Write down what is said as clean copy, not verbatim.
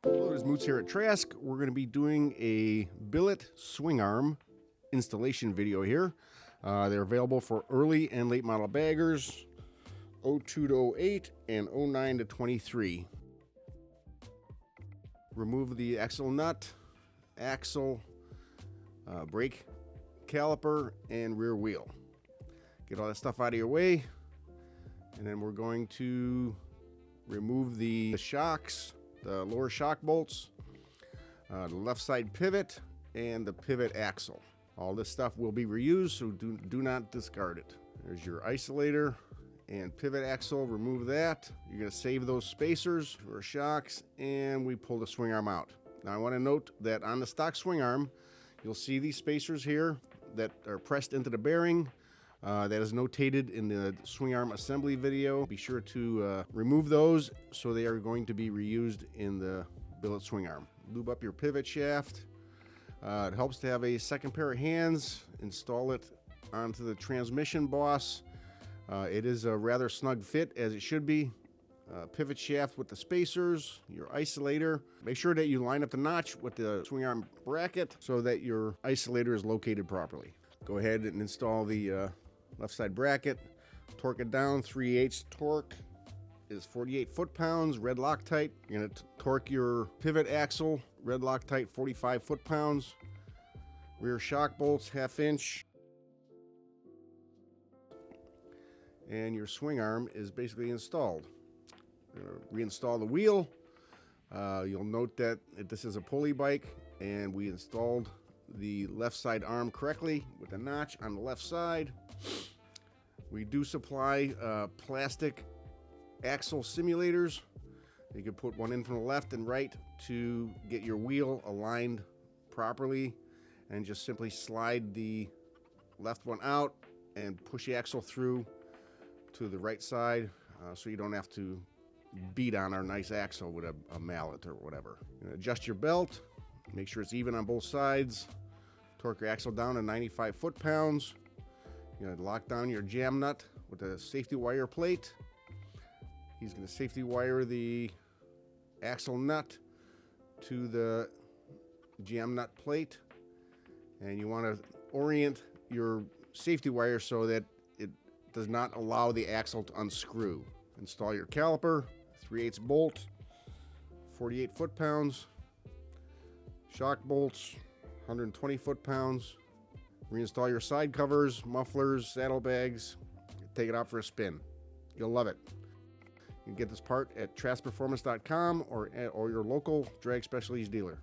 Hello, this is Moots here at Trask. We're going to be doing a billet swing arm installation video here. They're available for early and late model baggers, 02 to 08 and 09 to 23. Remove the axle nut, axle, brake caliper, and rear wheel. Get all that stuff out of your way, and then we're going to remove the shocks, the lower shock bolts, the left side pivot, and the pivot axle. All this stuff will be reused, so do not discard it. There's your isolator and pivot axle. Remove that. You're going to save those spacers for shocks, and we pull the swing arm out. Now I want to note that on the stock swing arm, you'll see these spacers here that are pressed into the bearing. That is notated in the swing arm assembly video. Be sure to remove those, so they are going to be reused in the billet swing arm. Lube up your pivot shaft. It helps to have a second pair of hands. Install it onto the transmission boss. It is a rather snug fit, as it should be. Pivot shaft with the spacers, your isolator. Make sure that you line up the notch with the swing arm bracket so that your isolator is located properly. Go ahead and install the left side bracket. Torque it down. 3/8 torque is 48 foot-pounds. Red Loctite. You're going to torque your pivot axle. Red Loctite, 45 foot-pounds. Rear shock bolts, 1/2 inch. And your swing arm is basically installed. We're going to reinstall the wheel. You'll note that this is a pulley bike, and we installed the left side arm correctly with a notch on the left side. We do supply plastic axle simulators. You can put one in from the left and right to get your wheel aligned properly, and just simply slide the left one out and push the axle through to the right side, so you don't have to beat on our nice axle with a mallet or whatever. Adjust your belt, make sure it's even on both sides. Torque your axle down to 95 foot-pounds. You're going to lock down your jam nut with a safety wire plate. He's going to safety wire the axle nut to the jam nut plate, and you want to orient your safety wire so that it does not allow the axle to unscrew. Install your caliper, 3/8 bolt, 48 foot-pounds, shock bolts, 120 foot-pounds. Reinstall your side covers, mufflers, saddlebags. Take it out for a spin. You'll love it. You can get this part at traskperformance.com or your local drag specialties dealer.